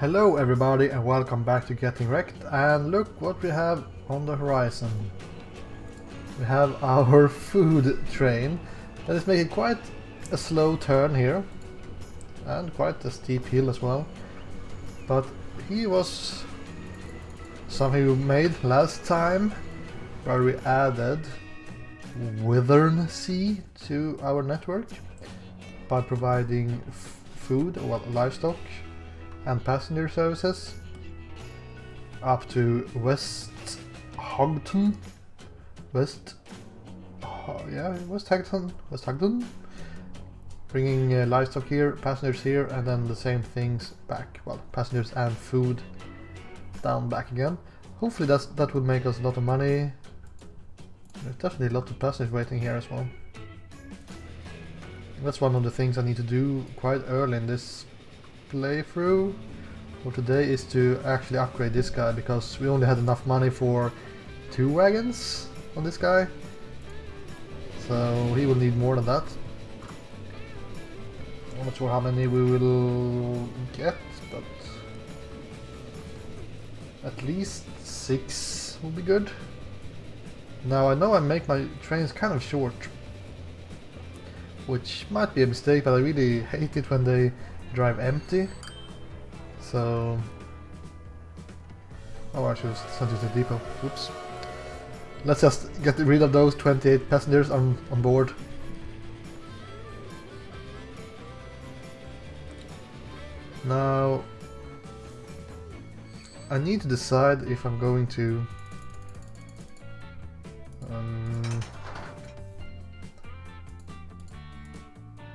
Hello everybody and welcome back to Getting Wrecked, and look what we have on the horizon. We have our food train that is making quite a slow turn here and quite a steep hill as well, but he was something we made last time where we added Withern Sea to our network by providing food or livestock and passenger services up to West Hogton, West Hogton, bringing livestock here, passengers here, and then the same things back. Well, passengers and food down back again. Hopefully that will make us a lot of money. There's definitely a lot of passengers waiting here as well. That's one of the things I need to do quite early in this playthrough for today, is to actually upgrade this guy, because we only had enough money for 2 wagons on this guy, so he will need more than that. I'm not sure how many we will get, but at least 6 will be good. Now I know I make my trains kind of short, which might be a mistake, but I really hate it when they drive empty. So, oh, I should have sent it to the depot. Oops. Let's just get rid of those 28 passengers on board. Now I need to decide if I'm going to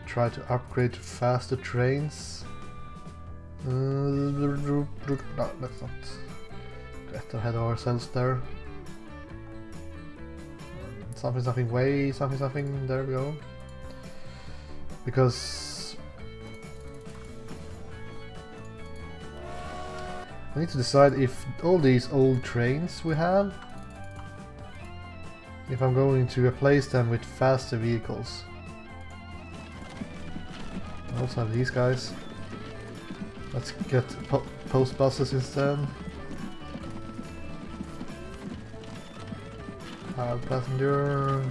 try to upgrade to faster trains. No, let's not get ahead of ourselves there. Something way, something, there we go. Because I need to decide if all these old trains we have, if I'm going to replace them with faster vehicles. I also have these guys. Let's get post buses instead. Passenger,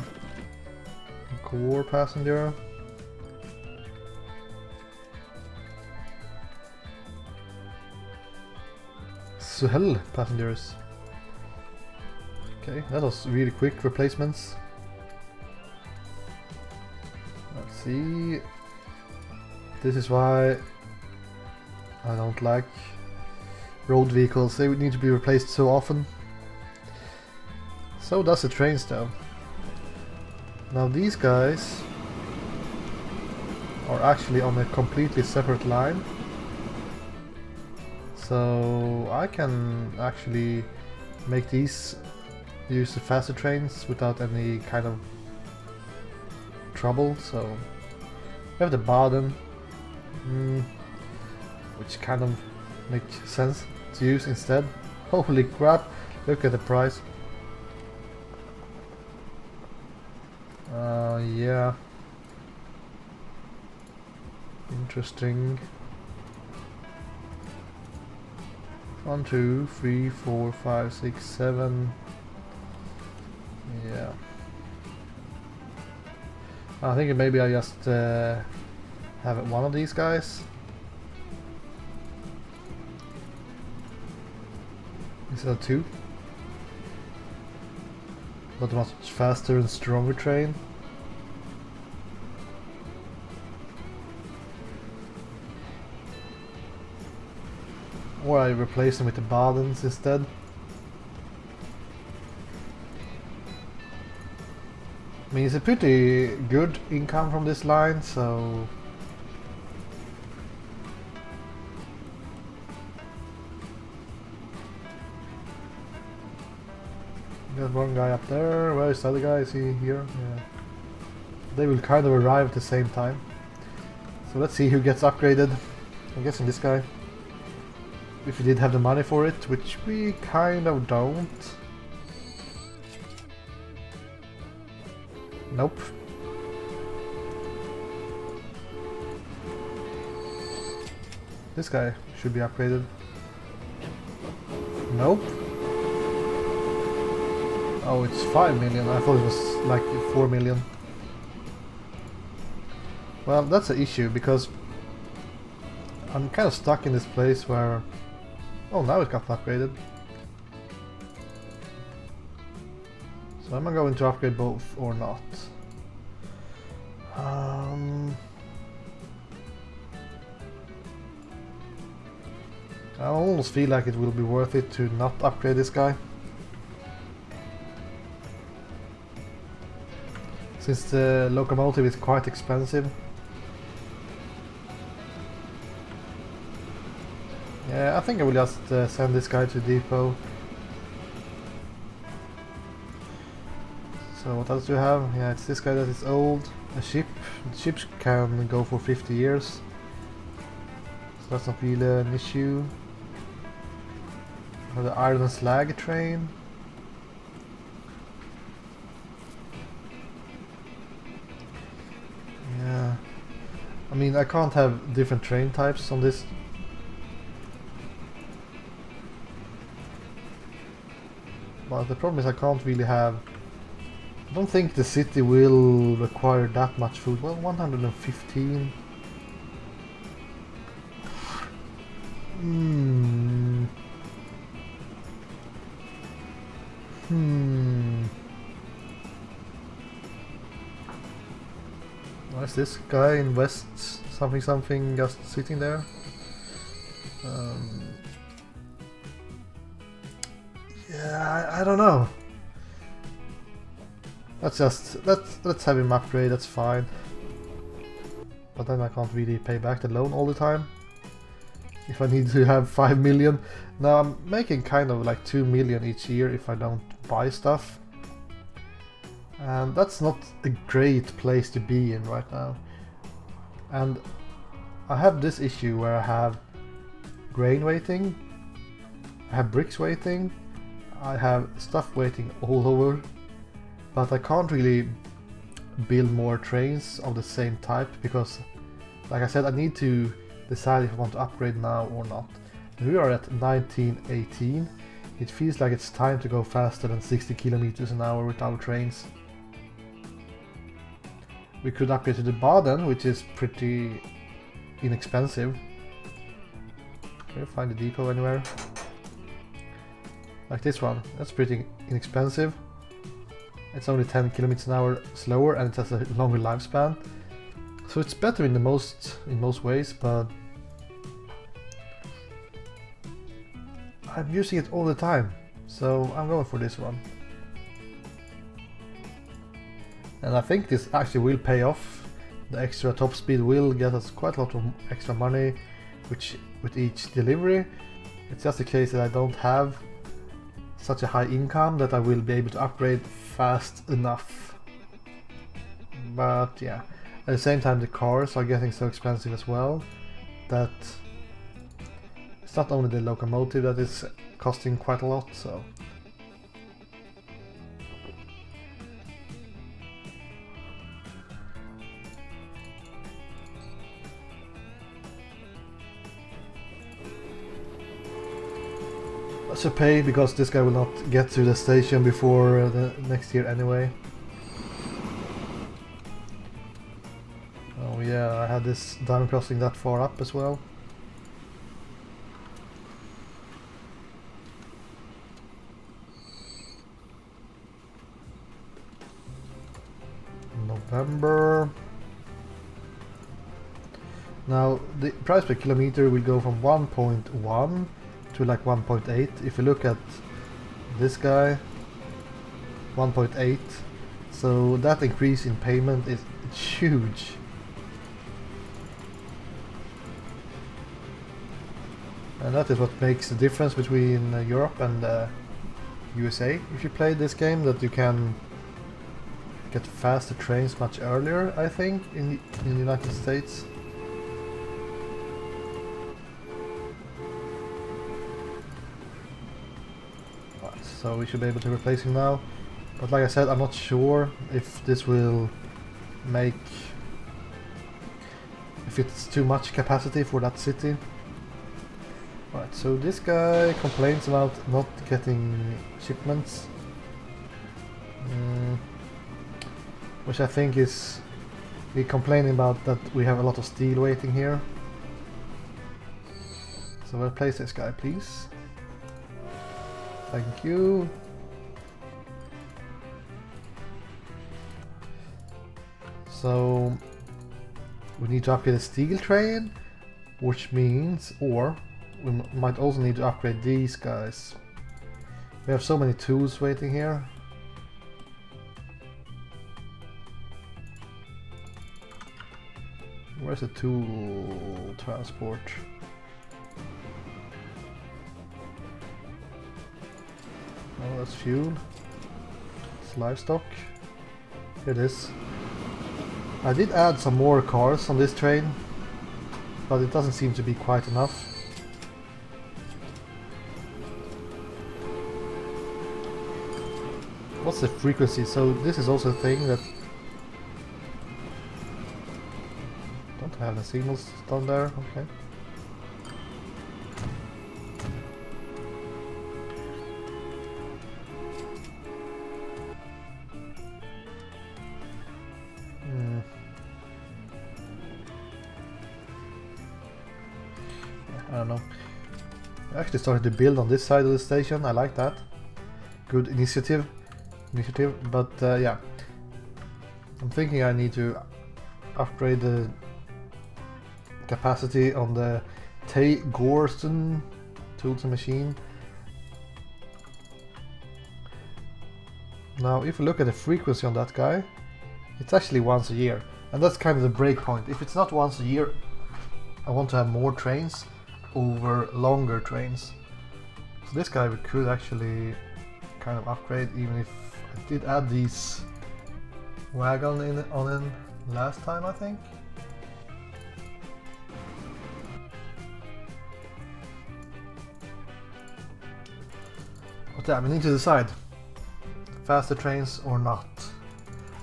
core passenger. Swell passengers. Okay, that was really quick replacements. Let's see. This is why I don't like road vehicles. They would need to be replaced so often. So does the trains though. Now these guys are actually on a completely separate line, so I can actually make these use the faster trains without any kind of trouble. So we have the Baden, which kind of makes sense to use instead. Holy crap, look at the price. Yeah. Interesting. 1, 2, 3, 4, 5, 6, 7. Yeah. I think maybe I just have one of these guys. Instead of 2. But a much faster and stronger train. Or I replace them with the Badens instead. I mean, it's a pretty good income from this line, so got one guy up there. Where is the other guy? Is he here? Yeah. They will kind of arrive at the same time. So let's see who gets upgraded. I'm guessing this guy. If we did have the money for it, which we kind of don't. Nope. This guy should be upgraded. Nope. Oh, it's 5 million. I thought it was like 4 million. Well, that's an issue because I'm kind of stuck in this place where... Oh, now it got upgraded. So am I going to upgrade both or not? I almost feel like it will be worth it to not upgrade this guy. Since the locomotive is quite expensive. Yeah, I think I will just send this guy to depot. So what else do you have? Yeah, it's this guy that is old. A ship. The ships can go for 50 years. So that's not really an issue. The iron and slag train. Yeah. I mean, I can't have different train types on this. But the problem is I can't really have... I don't think the city will require that much food. Well, 115. Why is this guy in West something something just sitting there? Yeah, I don't know. Let's have him upgrade. That's fine. But then I can't really pay back the loan all the time. If I need to have 5 million. Now I'm making kind of like 2 million each year if I don't buy stuff. And that's not a great place to be in right now. And I have this issue where I have grain waiting, I have bricks waiting, I have stuff waiting all over, but I can't really build more trains of the same type because, like I said, I need to decide if I want to upgrade now or not. We are at 1918. It feels like it's time to go faster than 60 kilometers an hour with our trains. We could upgrade to the Baden, which is pretty inexpensive. Can you find the depot anywhere? Like this one, that's pretty inexpensive. It's only 10 kilometers an hour slower and it has a longer lifespan. So it's better in most ways, but I'm using it all the time. So I'm going for this one. And I think this actually will pay off. The extra top speed will get us quite a lot of extra money with each delivery. It's just a case that I don't have such a high income that I will be able to upgrade fast enough. But yeah, at the same time the cars are getting so expensive as well that it's not only the locomotive that is costing quite a lot, so... to pay because this guy will not get to the station before the next year anyway. Oh yeah, I had this diamond crossing that far up as well. November. Now the price per kilometer will go from 1.1 to like 1.8. If you look at this guy, 1.8, so that increase in payment is huge. And that is what makes the difference between Europe and USA. If you play this game, that you can get faster trains much earlier, I think, in the United States. So we should be able to replace him now. But like I said, I'm not sure if this will make... if it's too much capacity for that city. Right, so this guy complains about not getting shipments. Which I think is... we're complaining about that we have a lot of steel waiting here. So we'll place this guy, please. Thank you. So we need to upgrade the steel train, which means, or we might also need to upgrade these guys. We have so many tools waiting here. Where's the tool transport? Oh, that's fuel. It's livestock. Here it is. I did add some more cars on this train, but it doesn't seem to be quite enough. What's the frequency? So this is also a thing that... don't have the signals down there, okay. I don't know. I actually started to build on this side of the station. I like that. Good initiative, but yeah. I'm thinking I need to upgrade the capacity on the tycoon tools and machine. Now if you look at the frequency on that guy, it's actually once a year, and that's kind of the break point. If it's not once a year, I want to have more trains over longer trains. So this guy we could actually kind of upgrade, even if I did add these wagon on in last time, I think. But yeah, we need to decide faster trains or not.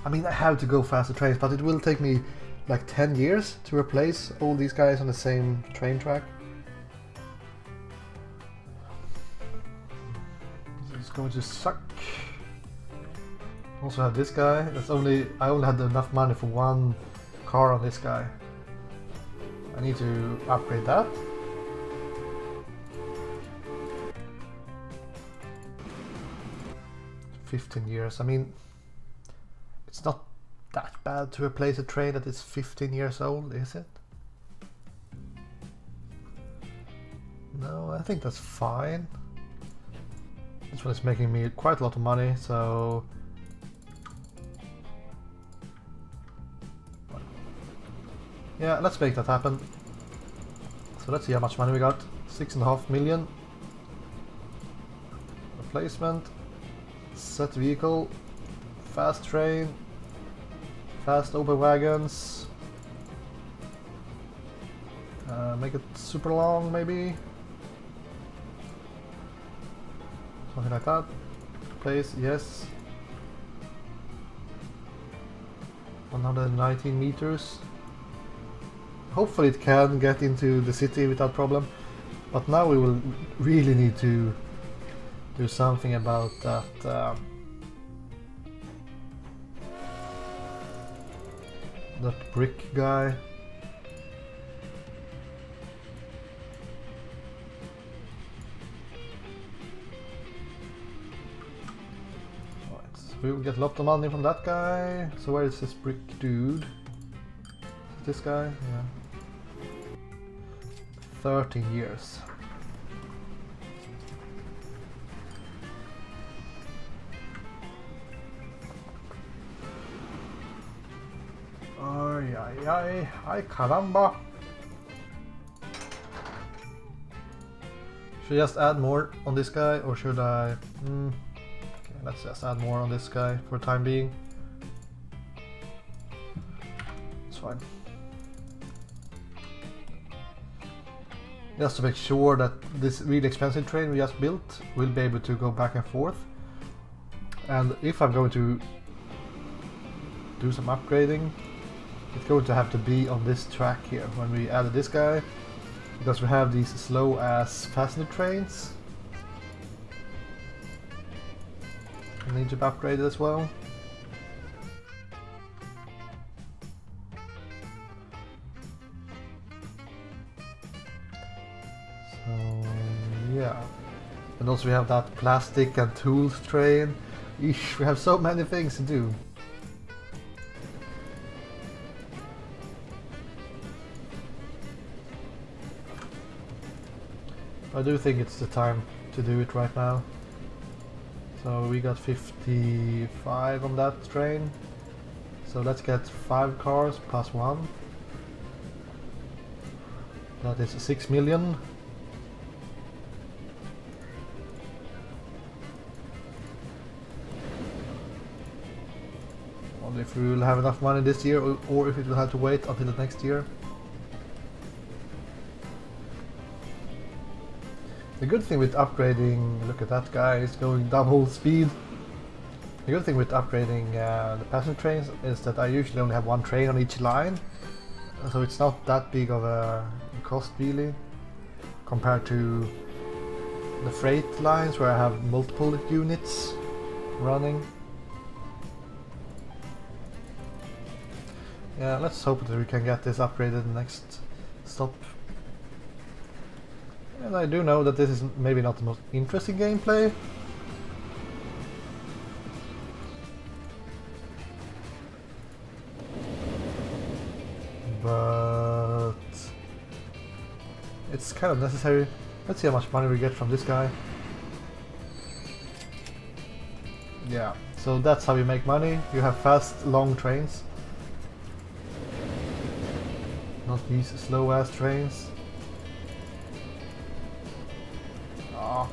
I mean, I have to go faster trains, but it will take me like 10 years to replace all these guys on the same train track. This is going to suck. Also have this guy. I only had enough money for one car on this guy. I need to upgrade that. $15 years. I mean, it's not that bad to replace a train that is 15 years old, is it? No, I think that's fine. This one is making me quite a lot of money, so... yeah, let's make that happen. So let's see how much money we got. 6.5 million. Replacement. Set vehicle. Fast train. Fast open wagons. Make it super long, maybe. Something like that. Place, yes. 119 meters. Hopefully it can get into the city without problem. But now we will really need to do something about that. That brick guy. Alright, so we will get a lot of money from that guy. So where is this brick dude? Is this guy? Yeah. 13 years. Ay caramba. Should I just add more on this guy, or should I... okay, let's just add more on this guy for the time being. It's fine. Just to make sure that this really expensive train we just built will be able to go back and forth. And if I'm going to do some upgrading, it's going to have to be on this track here. When we added this guy, Because we have these slow ass passenger trains. They need to be upgraded as well. So yeah. And also we have that plastic and tools train. Eesh, we have so many things to do. I do think it's the time to do it right now. So we got 55 on that train. So let's get 5 cars plus 1. That is 6 million. Wonder if we will have enough money this year or if it will have to wait until the next year. The good thing with upgrading, look at that guy, he's going double speed. The good thing with upgrading the passenger trains is that I usually only have one train on each line. So it's not that big of a cost really, compared to the freight lines where I have multiple units running. Yeah, let's hope that we can get this upgraded in the next stop. And I do know that this is maybe not the most interesting gameplay. But it's kind of necessary. Let's see how much money we get from this guy. Yeah, so that's how you make money. You have fast, long trains. Not these slow ass trains.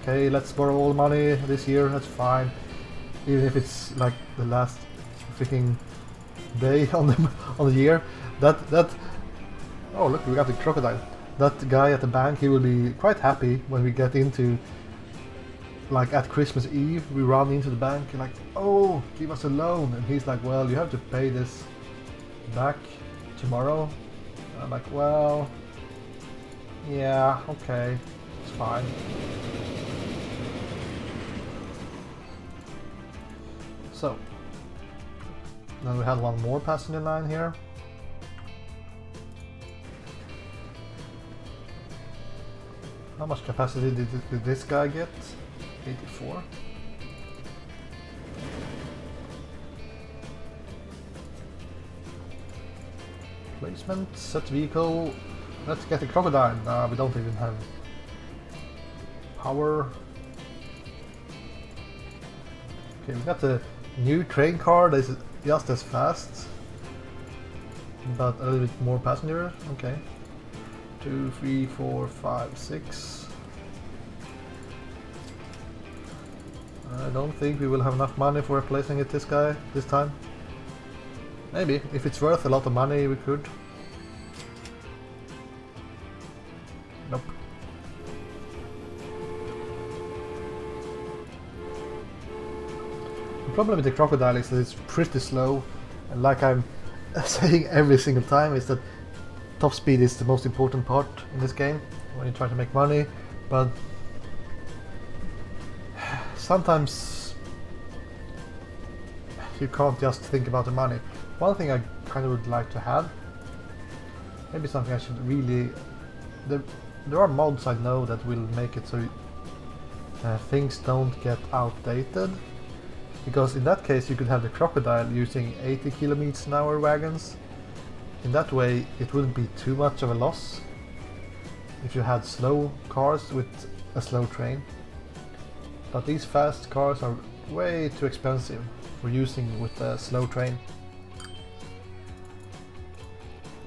Okay, let's borrow all the money this year, that's fine. Even if it's like the last freaking day on the year. That oh look, we got the crocodile. That guy at the bank, he will be quite happy when we get into, like at Christmas Eve, we run into the bank and like, oh, give us a loan. And he's like, well, you have to pay this back tomorrow. And I'm like, well, yeah, okay, it's fine. So, then we had one more passenger line here. How much capacity did this guy get? 84. Placement, set vehicle. Let's get the crocodile. Nah, we don't even have power. Okay, we got the new train car that is just as fast, but a little bit more passengers. Okay. 2, 3, 4, 5, 6. I don't think we will have enough money for replacing it this time. Maybe, if it's worth a lot of money, we could. Nope. The problem with the crocodile is that it's pretty slow, and like I'm saying every single time, is that top speed is the most important part in this game when you try to make money, but sometimes you can't just think about the money. One thing I kind of would like to have, maybe something I should really... There are mods I know that will make it so things don't get outdated, because in that case you could have the crocodile using 80 km/h wagons. In that way it wouldn't be too much of a loss if you had slow cars with a slow train. But these fast cars are way too expensive for using with a slow train,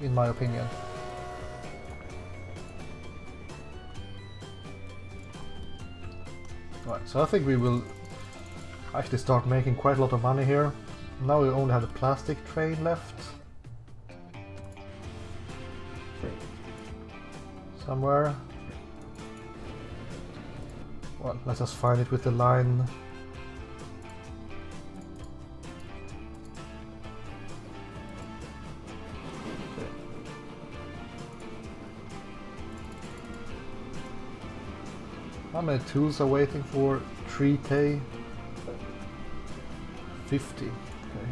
in my opinion. Right, so I think we will actually start making quite a lot of money here. Now we only have the plastic train left. Somewhere. Well, let's just find it with the line. How many tools are waiting for 3K? 50. Okay,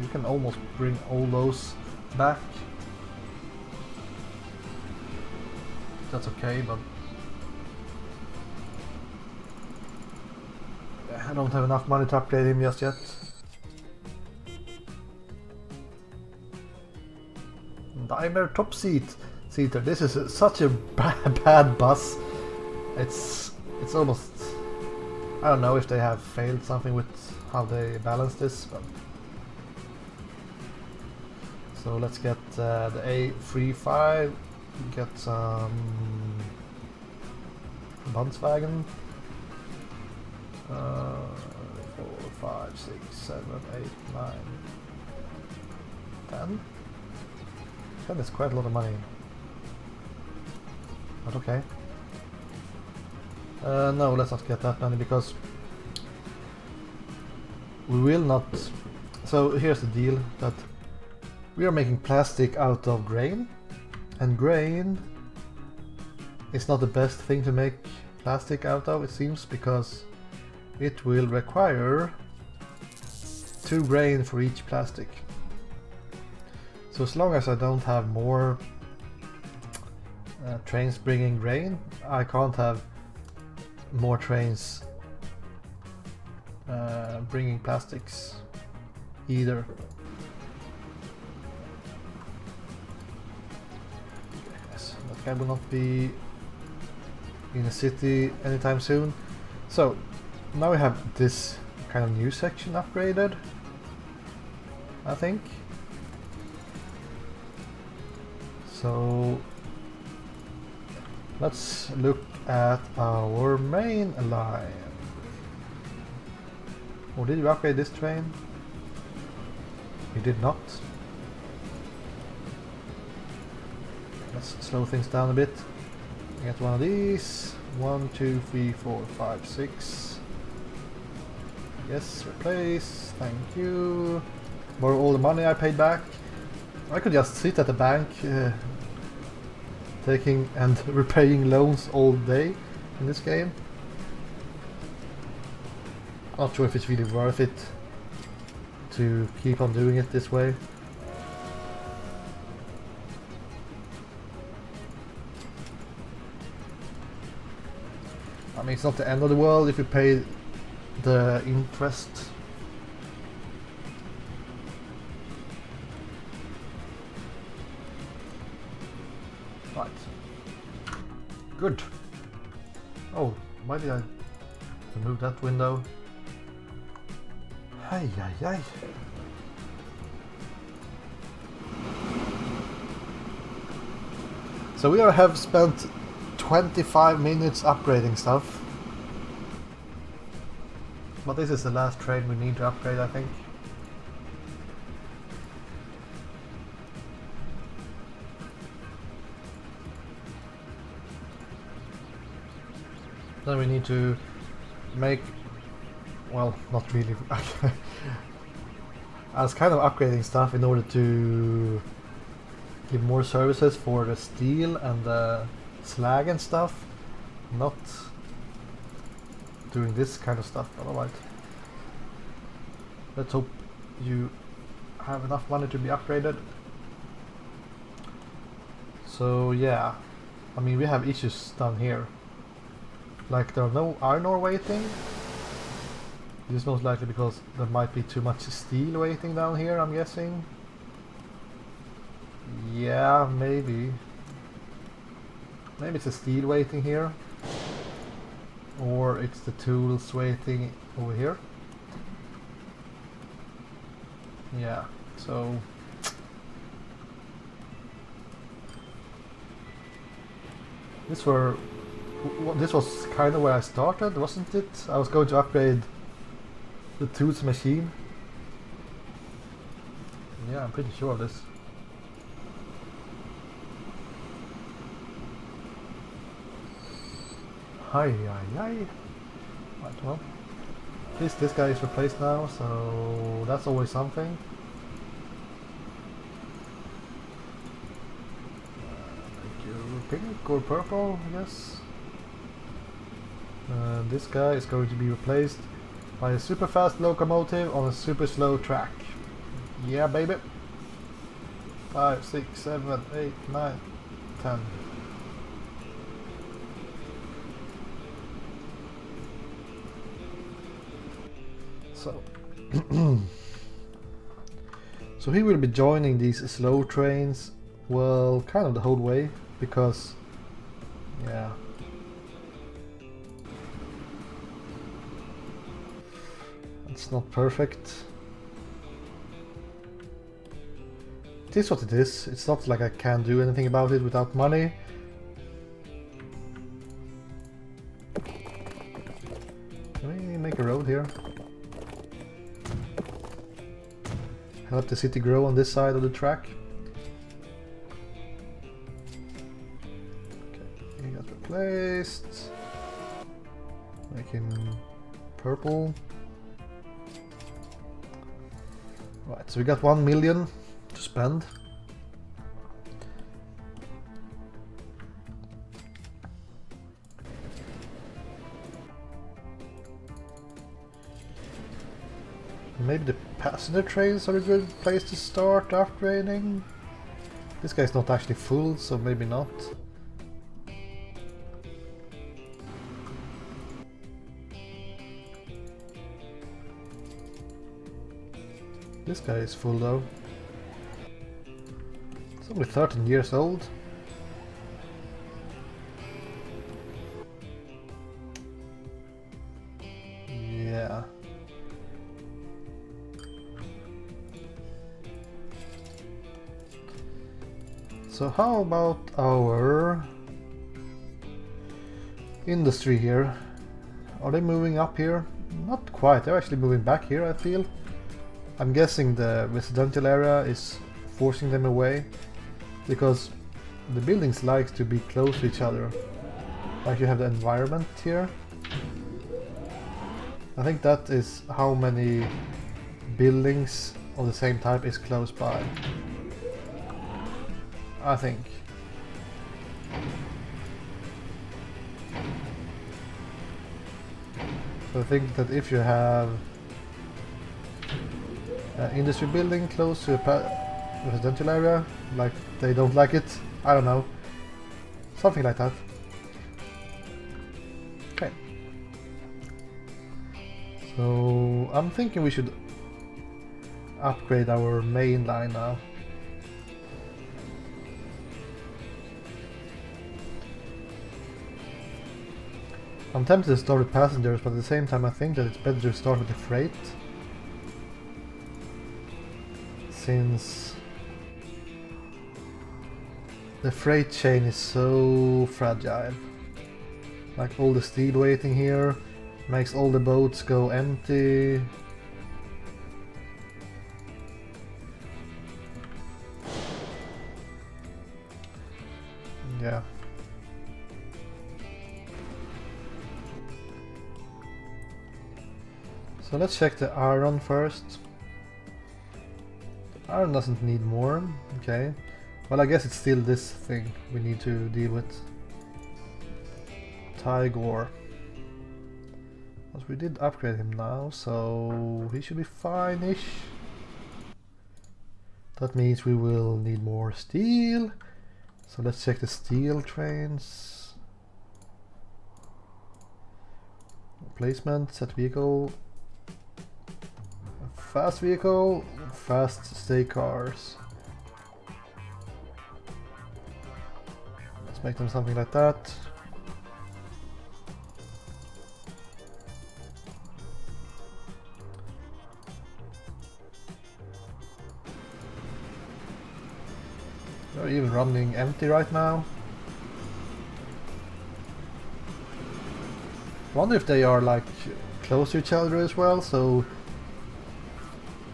you can almost bring all those back. That's okay, but I don't have enough money to upgrade him just yet. Dimer top seater. This is such a bad bus. It's almost, I don't know if they have failed something with how they balance this, but so let's get the A35, get some Bundswagen. 4, 5, 6, 7, 8, 9, 10. 10 is quite a lot of money, but okay. No, let's not get that many because we will not. So here's the deal, that we are making plastic out of grain, and grain is not the best thing to make plastic out of, it seems, because it will require 2 grain for each plastic. So as long as I don't have more trains bringing grain, I can't have more trains bringing plastics either. Yes, that guy will not be in a city anytime soon. So now we have this kind of new section upgraded, I think. So let's look at our main line. Or did you upgrade this train? You did not. Let's slow things down a bit. Get one of these. 1, 2, 3, 4, 5, 6. Yes, replace. Thank you. Borrow all the money I paid back. I could just sit at the bank taking and repaying loans all day in this game. Not sure if it's really worth it to keep on doing it this way. I mean, it's not the end of the world if you pay the interest. Right. Good. Oh, why did I remove that window? Ay, ay, ay. So we have spent 25 minutes upgrading stuff. But this is the last train we need to upgrade, I think. Then we need to make, well, not really. I was kind of upgrading stuff in order to give more services for the steel and the slag and stuff, not doing this kind of stuff. But alright, let's hope you have enough money to be upgraded. So yeah, I mean, we have issues down here. Like, there are no iron ore waiting. This is most likely because there might be too much steel waiting down here, I'm guessing. Yeah, maybe. Maybe it's the steel waiting here. Or it's the tools waiting over here. Yeah, so... This was kind of where I started, wasn't it? I was going to upgrade the tools machine. Yeah, I'm pretty sure of this. Hi, hi. Right, well, at least this guy is replaced now, so that's always something. Make you pink or purple, I guess. This guy is going to be replaced by a super fast locomotive on a super slow track. Yeah, baby. 5, 6, 7, 8, 9, 10. So, so he will be joining these slow trains, well, kind of the whole way, because, yeah. It's not perfect. It is what it is. It's not like I can do anything about it without money. Can we make a road here? Help the city grow on this side of the track. Okay, he got replaced. Make him purple. Right, so we got 1 million to spend. Maybe the passenger trains are a good place to start upgrading. This guy's not actually full, so maybe not. This guy is full though. It's only 13 years old. Yeah. So how about our industry here? Are they moving up here? Not quite, they're actually moving back here, I feel. I'm guessing the residential area is forcing them away, because the buildings like to be close to each other. Like you have the environment here. I think that is how many buildings of the same type is close by. I think. So I think that if you have industry building close to a residential area, like they don't like it, I don't know, something like that. Okay, so I'm thinking we should upgrade our main line now. I'm tempted to start with passengers, but at the same time I think that it's better to start with the freight, since the freight chain is so fragile. Like all the steel waiting here makes all the boats go empty. Yeah. So let's check the iron first. Iron doesn't need more, okay. Well, I guess it's still this thing we need to deal with. Tigor. But we did upgrade him now, so he should be fine-ish. That means we will need more steel. So let's check the steel trains. Replacement, set vehicle. Fast vehicle, fast stay cars. Let's make them something like that. They're even running empty right now. Wonder if they are like close to each other as well, so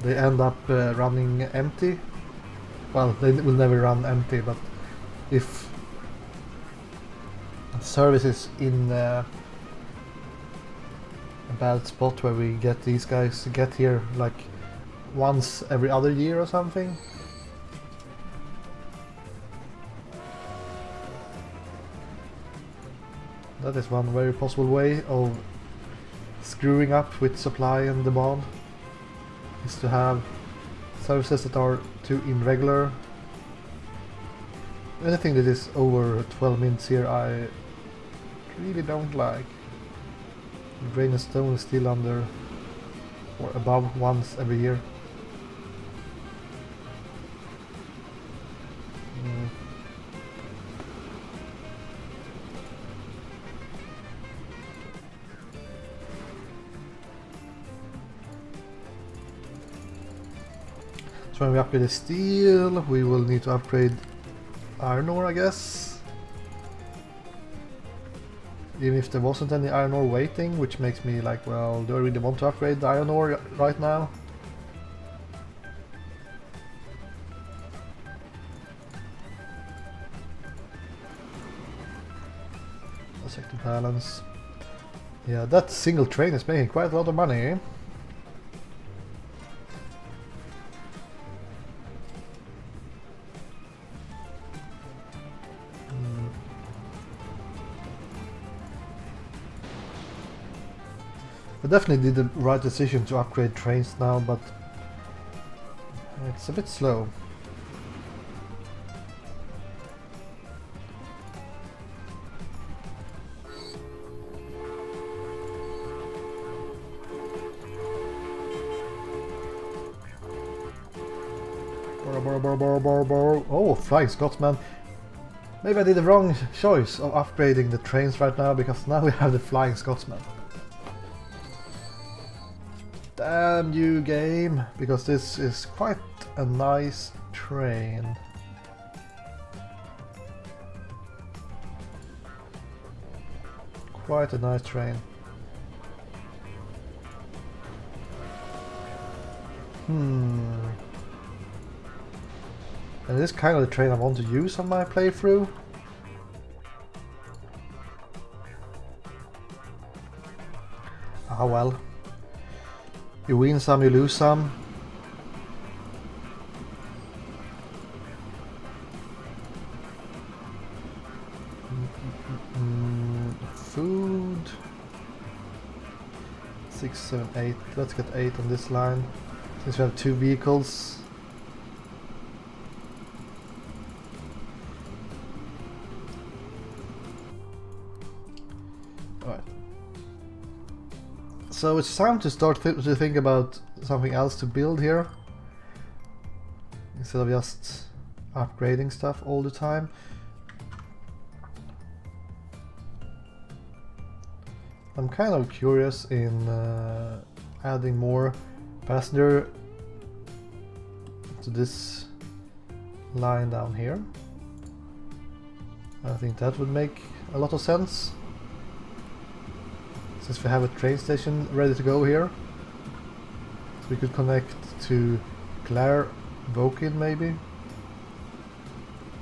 they end up running empty. Well, they will never run empty, but if service is in a bad spot where we get these guys to get here like once every other year or something. That is one very possible way of screwing up with supply and demand, is to have services that are too irregular. Anything that is over 12 minutes here I really don't like. Grain and stone is still under or above once every year. So when we upgrade the steel, we will need to upgrade iron ore, I guess. Even if there wasn't any iron ore waiting, which makes me like, well, do I really want to upgrade the iron ore right now? Let's check the balance. Yeah, that single train is making quite a lot of money, eh? I definitely did the right decision to upgrade trains now, but it's a bit slow. Oh, Flying Scotsman. Maybe I did the wrong choice of upgrading the trains right now, because now we have the Flying Scotsman. Damn you, game, because this is quite a nice train. Quite a nice train. And this is kind of the train I want to use on my playthrough. Ah well. You win some, you lose some. Food. 6, 7, 8. Let's get 8 on this line. Since we have 2 vehicles. Alright. So it's time to start to think about something else to build here, instead of just upgrading stuff all the time. I'm kind of curious in adding more passenger to this line down here. I think that would make a lot of sense, since we have a train station ready to go here. So we could connect to Clare, Woking maybe.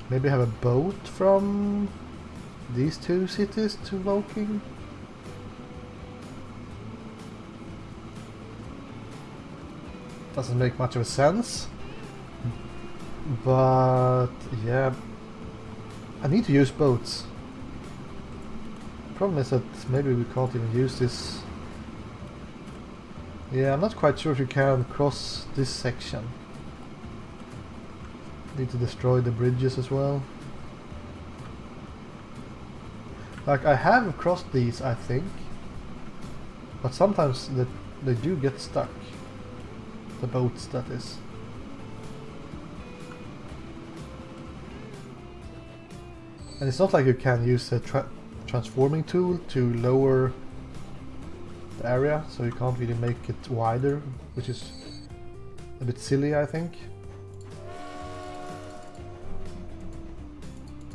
Maybe have a boat from these 2 cities to Woking. Doesn't make much of a sense. But yeah, I need to use boats. Problem is that maybe we can't even use this. Yeah, I'm not quite sure if you can cross this section. Need to destroy the bridges as well. Like, I have crossed these, I think, but sometimes they do get stuck. The boats, that is. And it's not like you can use a transforming tool to lower the area, so you can't really make it wider, which is a bit silly, I think.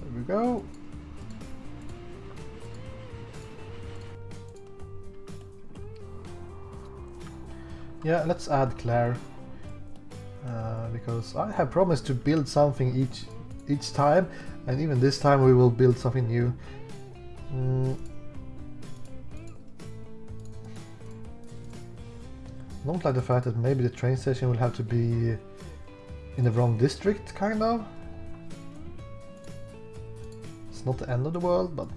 There we go. Yeah, let's add Clare, because I have promised to build something each time, and even this time we will build something new. I don't like the fact that maybe the train station will have to be in the wrong district, kind of. It's not the end of the world, but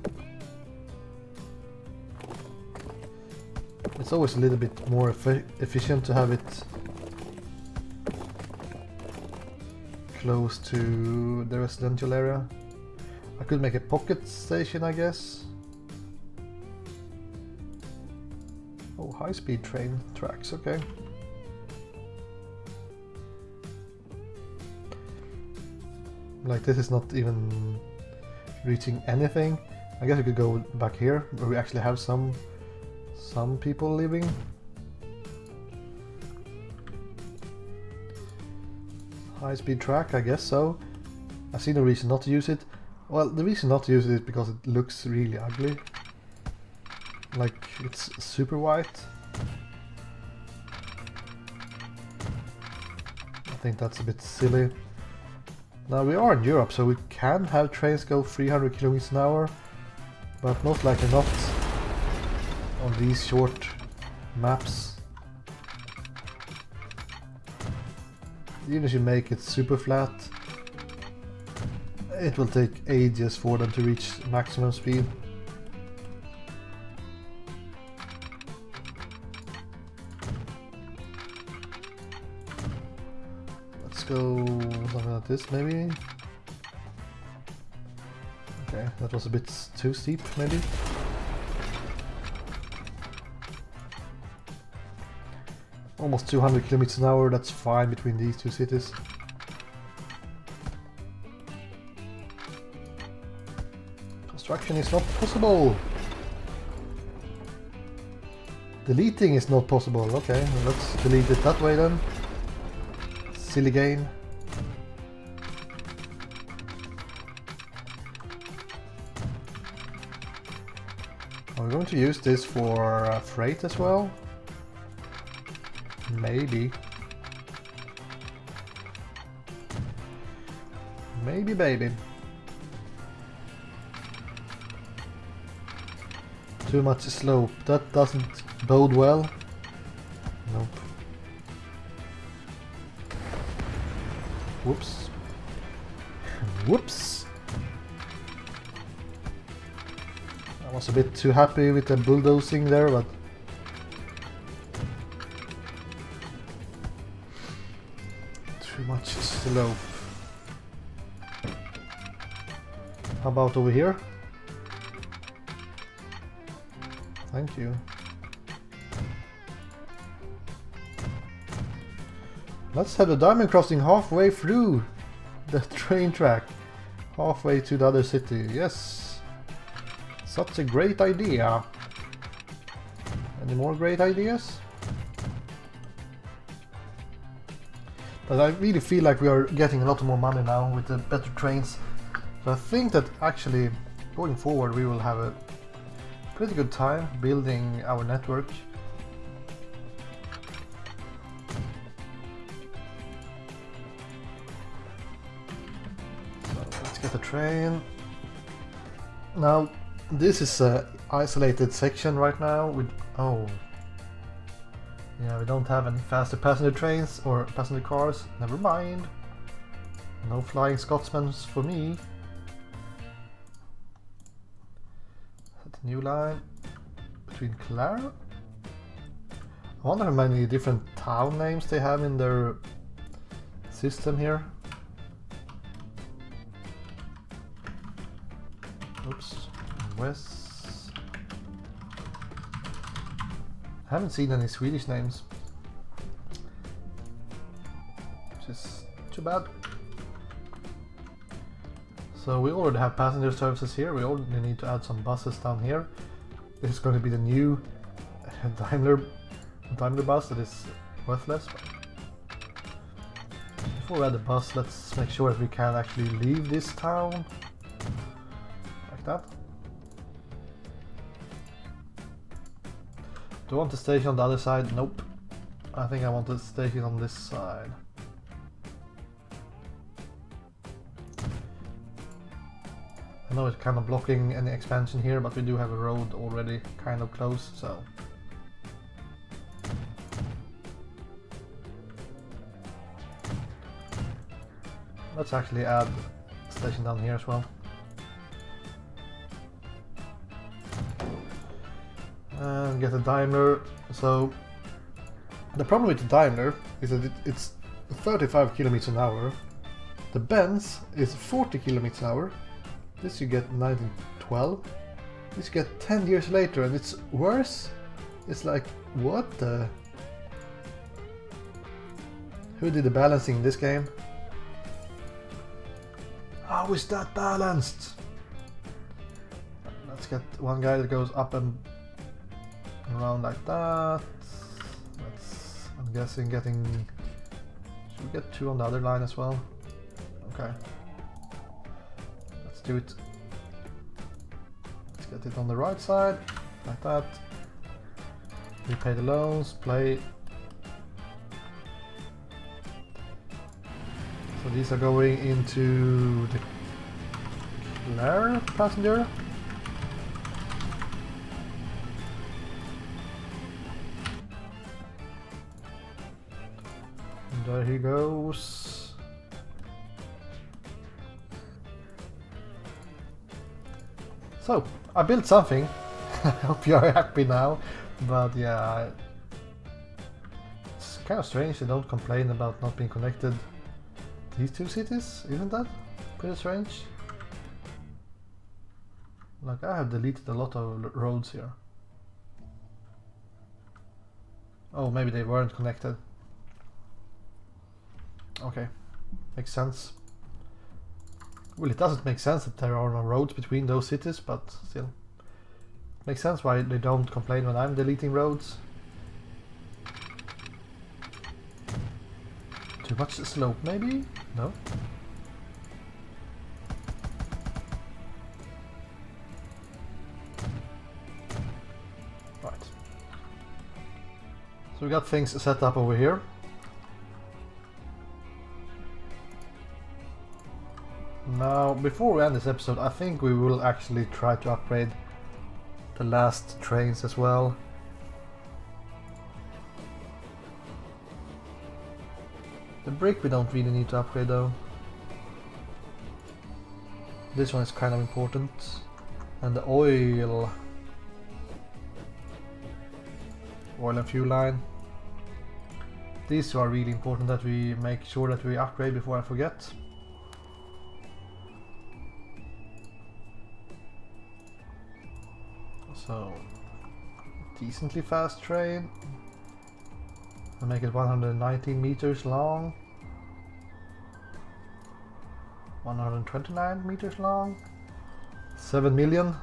It's always a little bit more efficient to have it close to the residential area. I could make a pocket station, I guess. Oh, high-speed train tracks, okay. Like, this is not even reaching anything. I guess we could go back here where we actually have some people living. High-speed track, I guess so. I see no reason not to use it. Well, the reason not to use it is because it looks really ugly. Like, it's super white. I think that's a bit silly. Now, we are in Europe, so we can have trains go 300 kilometers an hour, but most likely not on these short maps. Even if you make it super flat, it will take ages for them to reach maximum speed. Let's go something like this, maybe. Okay, that was a bit too steep, maybe. Almost 200 kilometers an hour, that's fine between these two cities. Construction is not possible. Deleting is not possible. Okay, let's delete it that way then. Silly game. Are we going to use this for freight as well? Maybe. Maybe, baby. Too much slope. That doesn't bode well. Nope. Whoops. Whoops. I was a bit too happy with the bulldozing there, but too much slope. How about over here? Thank you. Let's have the diamond crossing halfway through the train track. Halfway to the other city. Yes. Such a great idea. Any more great ideas? But I really feel like we are getting a lot more money now with the better trains. So I think that actually going forward we will have a pretty good time building our network. So let's get the train. Now this is an isolated section right now with yeah, we don't have any faster passenger trains or passenger cars. Never mind. No flying Scotsmen for me. Set a new line between Clara. I wonder how many different town names they have in their system here. Oops. West. I haven't seen any Swedish names, which is too bad. So we already have passenger services here. We only need to add some buses down here. This is going to be the new Daimler bus that is worthless. Before we add the bus, let's make sure that we can actually leave this town like that. Do I want the station on the other side? Nope. I think I want the station on this side. I know it's kind of blocking any expansion here, but we do have a road already kind of close, so. Let's actually add a station down here as well. and get a Daimler. So the problem with the Daimler is that it's 35 kilometers an hour. The Benz is 40 kilometers an hour. This you get 1912. This you get 10 years later, and it's worse. It's like, what the? Who did the balancing in this game? How is that balanced? Let's get one guy that goes up and around like that. I'm guessing getting... Should we get 2 on the other line as well? Okay. Let's do it. Let's get it on the right side, like that. Repay the loans, play. So these are going into the Claire passenger. And there he goes. So, I built something. I hope you are happy now. But yeah, it's kind of strange they don't complain about not being connected. These 2 cities, isn't that pretty strange? Like, I have deleted a lot of roads here. Oh, maybe they weren't connected. Okay, makes sense. Well, it doesn't make sense that there are no roads between those cities, but still. Makes sense why they don't complain when I'm deleting roads. Too much slope, maybe? No? Right. So we got things set up over here. Now, before we end this episode, I think we will actually try to upgrade the last trains as well. The brick we don't really need to upgrade though. This one is kind of important. And the oil and fuel line. These two are really important that we make sure that we upgrade before I forget. So, decently fast train. I'll make it 119 meters long. 129 meters long. 7 million.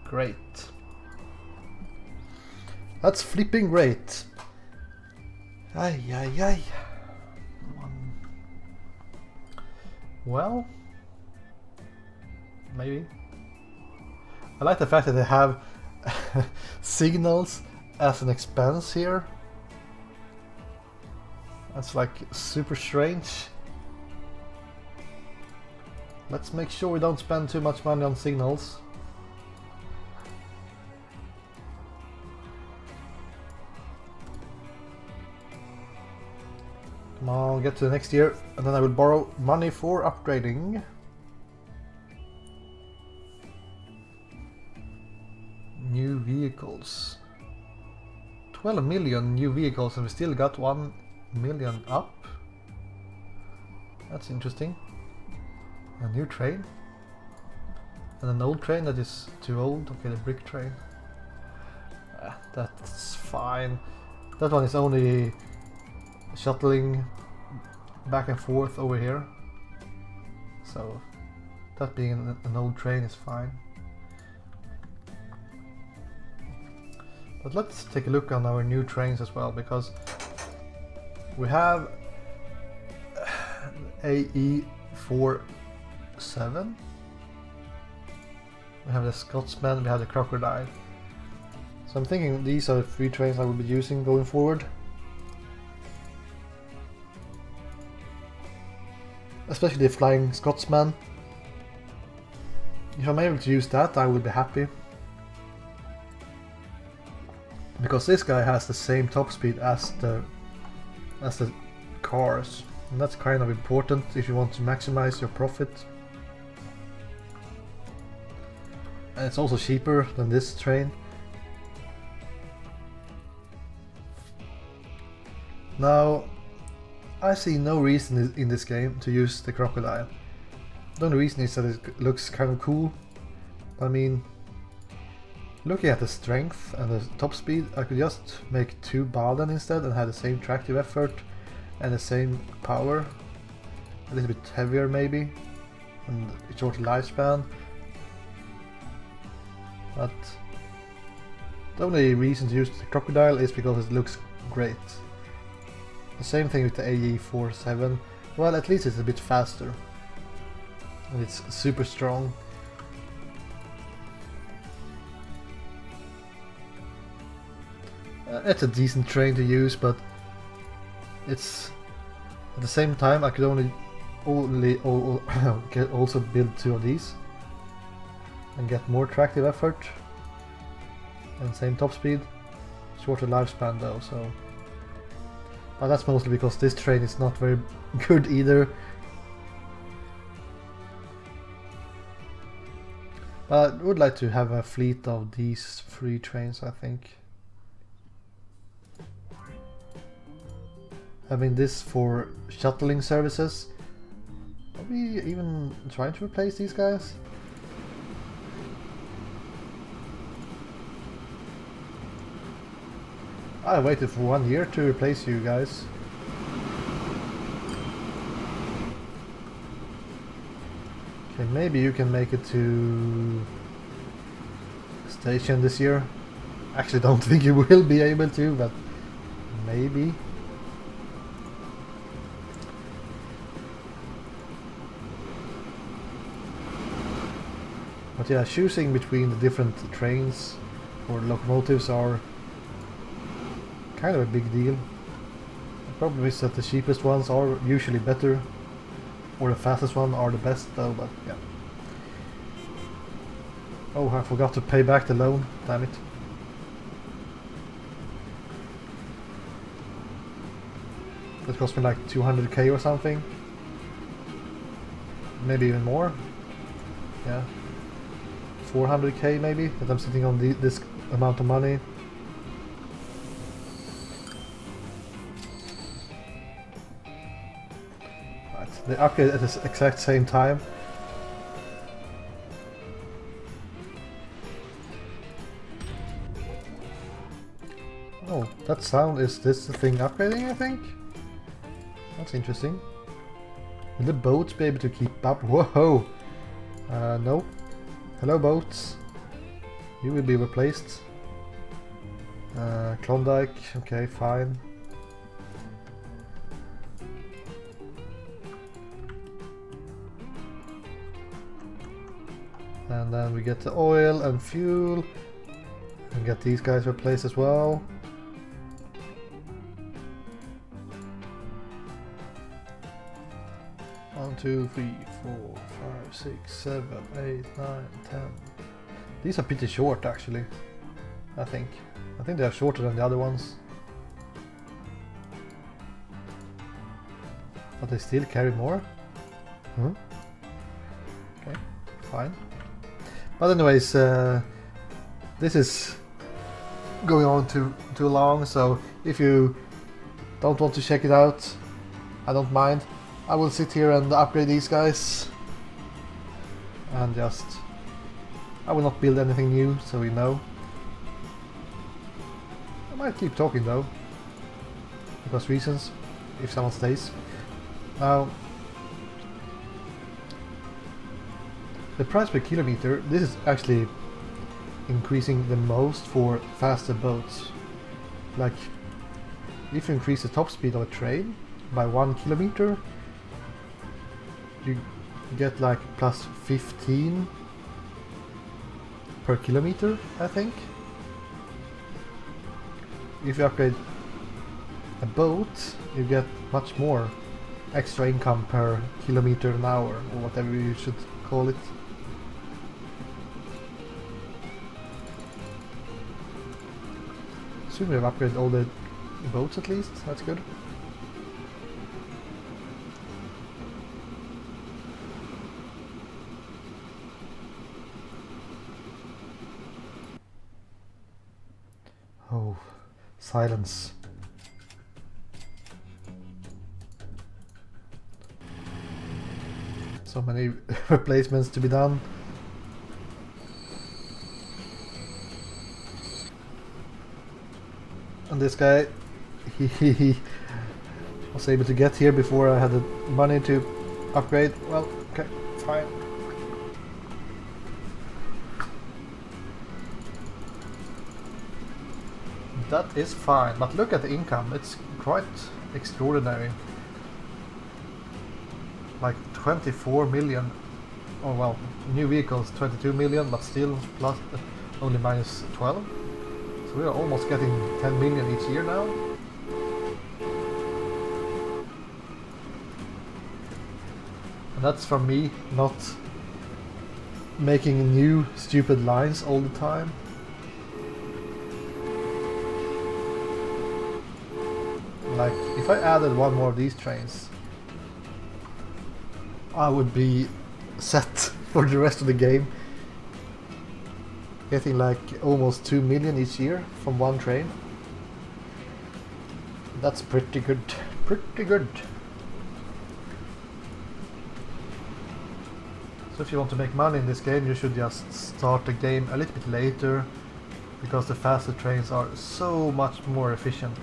Great. That's flipping great. Ay, ay, ay. Well, maybe. I like the fact that they have signals as an expense here. That's like super strange. Let's make sure we don't spend too much money on signals. Come on, get to the next year, and then I will borrow money for upgrading. New vehicles. 12 million new vehicles, and we still got 1 million up. That's interesting. A new train. And an old train that is too old. Okay, the brick train. That's fine. That one is only shuttling back and forth over here. So that being an old train is fine. But let's take a look on our new trains as well, because we have AE47. We have the Scotsman, we have the Crocodile. So I'm thinking these are the 3 trains I will be using going forward. Especially the Flying Scotsman. If I'm able to use that, I will be happy. Because this guy has the same top speed as the cars. And that's kind of important if you want to maximize your profit. And it's also cheaper than this train. Now, I see no reason in this game to use the crocodile. The only reason is that it looks kind of cool. I mean, looking at the strength and the top speed, I could just make 2 Balden instead and have the same tractive effort and the same power. A little bit heavier maybe, and a shorter lifespan. But the only reason to use the crocodile is because it looks great. The same thing with the AE47. Well, at least it's a bit faster. And it's super strong. It's a decent train to use, but it's at the same time I could only also build 2 of these and get more tractive effort and same top speed, shorter lifespan though. So, but that's mostly because this train is not very good either. But I would like to have a fleet of these 3 trains, I think. Having this for shuttling services. Are we even trying to replace these guys? I waited for 1 year to replace you guys. Okay, maybe you can make it to station this year. Actually, don't think you will be able to, but maybe. But yeah, choosing between the different trains or locomotives are kind of a big deal. The problem is that the cheapest ones are usually better, or the fastest one are the best though, but yeah. Oh, I forgot to pay back the loan, damn it. That cost me like 200k or something. Maybe even more. Yeah. 400k maybe, that I'm sitting on this amount of money. Right, they upgrade at the exact same time. Oh, that sound, is this the thing upgrading, I think? That's interesting. Will the boats be able to keep up? Whoa! No. Hello boats. You will be replaced. Klondike, okay, fine. And then we get the oil and fuel. And get these guys replaced as well. One, 2, 3, 4, 5, 6, 7, 8, 9, 10. These are pretty short actually, I think. I think they are shorter than the other ones. But they still carry more? Huh? Okay, fine. But anyways, this is going on too long, so if you don't want to check it out, I don't mind. I will sit here and upgrade these guys. And just... I will not build anything new, so we know. I might keep talking though. Because reasons, if someone stays. Now... the price per kilometer, this is actually increasing the most for faster boats. Like, if you increase the top speed of a train by 1 kilometer, you get like plus 15 per kilometer, I think. If you upgrade a boat, you get much more extra income per kilometer an hour, or whatever you should call it. Soon we have upgraded all the boats at least, that's good. Oh, silence. So many replacements to be done. And this guy, he was able to get here before I had the money to upgrade. Well, okay, fine. That is fine, but look at the income, it's quite extraordinary. Like 24 million, or well, new vehicles 22 million, but still plus only minus 12. So we are almost getting 10 million each year now. And that's from me not making new stupid lines all the time. Like, if I added one more of these trains, I would be set for the rest of the game. Getting like almost 2 million each year from one train. That's pretty good. Pretty good. So if you want to make money in this game, you should just start the game a little bit later, because the faster trains are so much more efficient.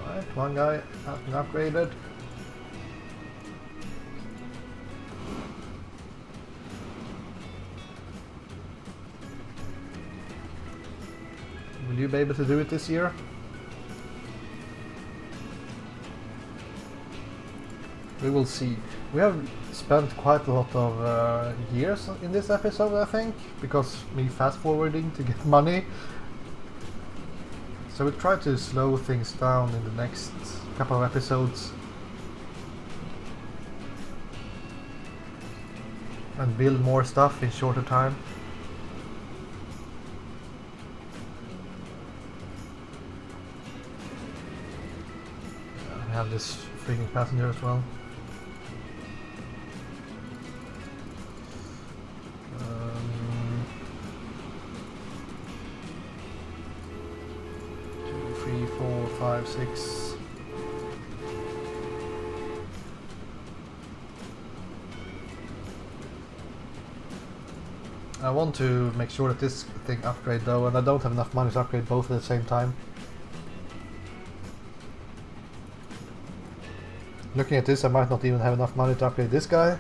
Alright, one guy has been upgraded. Will you be able to do it this year? We will see. We have spent quite a lot of years in this episode, I think, because me fast forwarding to get money. So we'll try to slow things down in the next couple of episodes and build more stuff in shorter time. I have this freaking passenger as well. Two, three, four, five, six. I want to make sure that this thing upgrade though, and I don't have enough money to upgrade both at the same time. Looking at this, I might not even have enough money to upgrade this guy.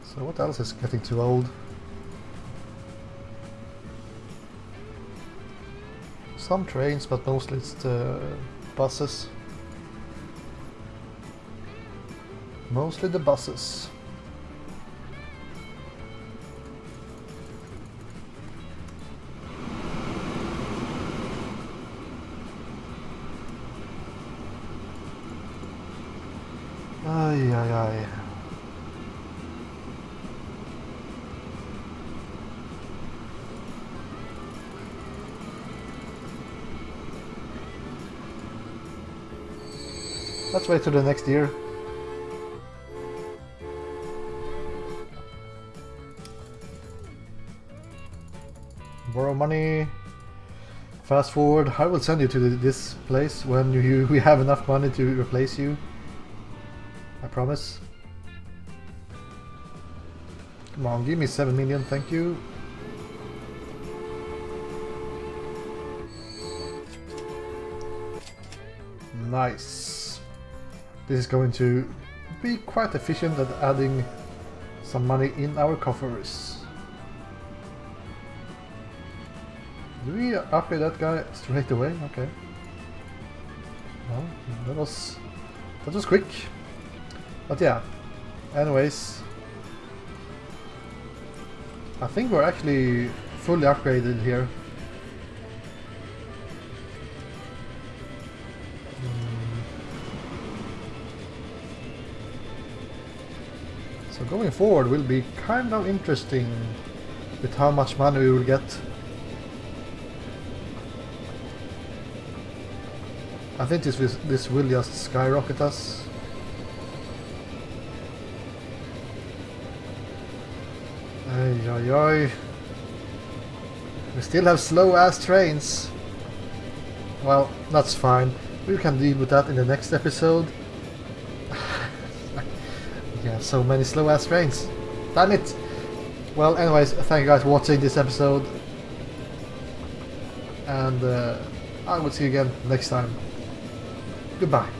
So what else is getting too old? Some trains, but mostly it's the buses. Mostly the buses. Ay, ay, ay. Let's wait till the next year. Borrow money. Fast forward. I will send you to this place when we have enough money to replace you. I promise. Come on, give me 7 million, thank you. Nice. This is going to be quite efficient at adding some money in our coffers. Do we upgrade that guy straight away? Okay. Well, that was quick. But yeah, anyways, I think we're actually fully upgraded here. So going forward will be kind of interesting with how much money we will get. I think this will just skyrocket us. Ay, ay, ay. We still have slow-ass trains. Well, that's fine. We can deal with that in the next episode. Yeah, so many slow-ass trains. Damn it! Well, anyways, thank you guys for watching this episode. And I will see you again next time. Goodbye.